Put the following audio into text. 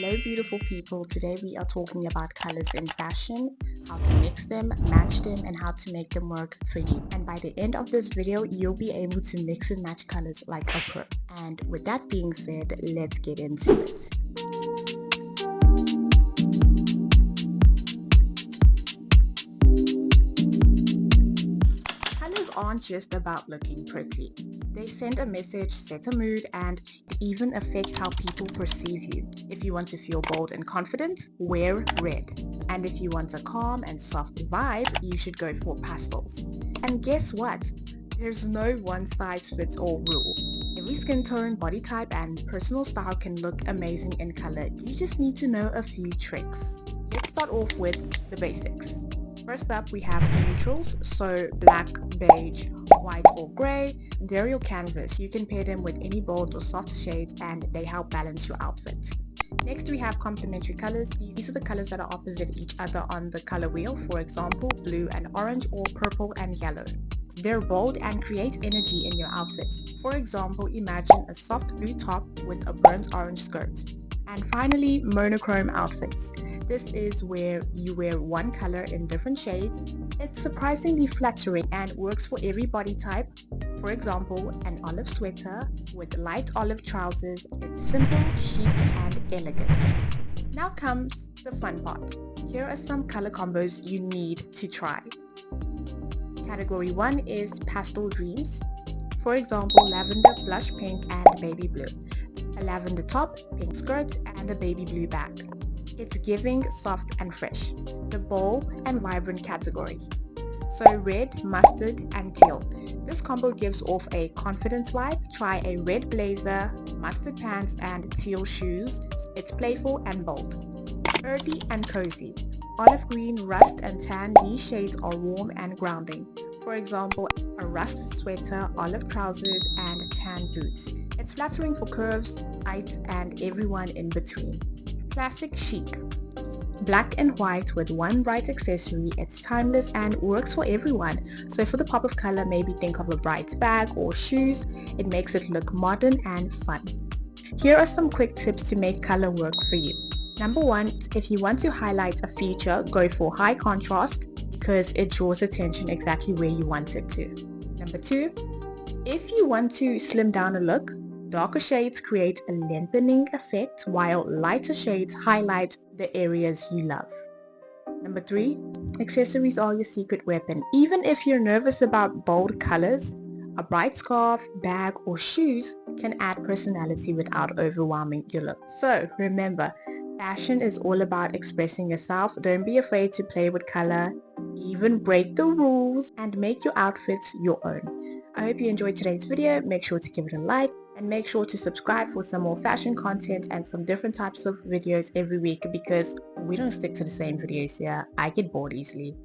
Hello beautiful people, today we are talking about colors in fashion, how to mix them, match them, and how to make them work for you. And by the end of this video, you'll be able to mix and match colors like a pro. And with that being said, let's get into it. Colors aren't just about looking pretty. They send a message, set a mood, and even affect how people perceive you. If you want to feel bold and confident, wear red. And if you want a calm and soft vibe, you should go for pastels. And guess what? There's no one-size-fits-all rule. Every skin tone, body type, and personal style can look amazing in color. You just need to know a few tricks. Let's start off with the basics. First up, we have the neutrals, so black, beige, white or grey. They're your canvas. You can pair them with any bold or soft shades and they help balance your outfit. Next we have complementary colors. These are the colors that are opposite each other on the color wheel, for example blue and orange or purple and yellow. They're bold and create energy in your outfit. For example, imagine a soft blue top with a burnt orange skirt. And finally, monochrome outfits. This is where you wear one color in different shades. It's surprisingly flattering and works for every body type. For example, an olive sweater with light olive trousers. It's simple, chic, and elegant. Now comes the fun part. Here are some color combos you need to try. Category 1 is pastel dreams. For example, lavender, blush pink, and baby blue. A lavender top, pink skirt, and a baby blue bag. It's giving, soft and fresh. The bold and vibrant category. So red, mustard, and teal. This combo gives off a confidence vibe. Try a red blazer, mustard pants, and teal shoes. It's playful and bold. Earthy and cozy. Olive green, rust, and tan. These shades are warm and grounding. For example, a rust sweater, olive trousers, and tan boots. It's flattering for curves, height, and everyone in between. Classic chic. Black and white with one bright accessory. It's timeless and works for everyone. So for the pop of color, maybe think of a bright bag or shoes. It makes it look modern and fun. Here are some quick tips to make color work for you. Number 1, if you want to highlight a feature, go for high contrast because it draws attention exactly where you want it to. Number 2, if you want to slim down a look, darker shades create a lengthening effect while lighter shades highlight the areas you love. Number 3, accessories are your secret weapon. Even if you're nervous about bold colors, a bright scarf, bag, or shoes can add personality without overwhelming your look. So remember, fashion is all about expressing yourself. Don't be afraid to play with color, even break the rules, and make your outfits your own. I hope you enjoyed today's video. Make sure to give it a like and make sure to subscribe for some more fashion content and some different types of videos every week because we don't stick to the same videos here. I get bored easily.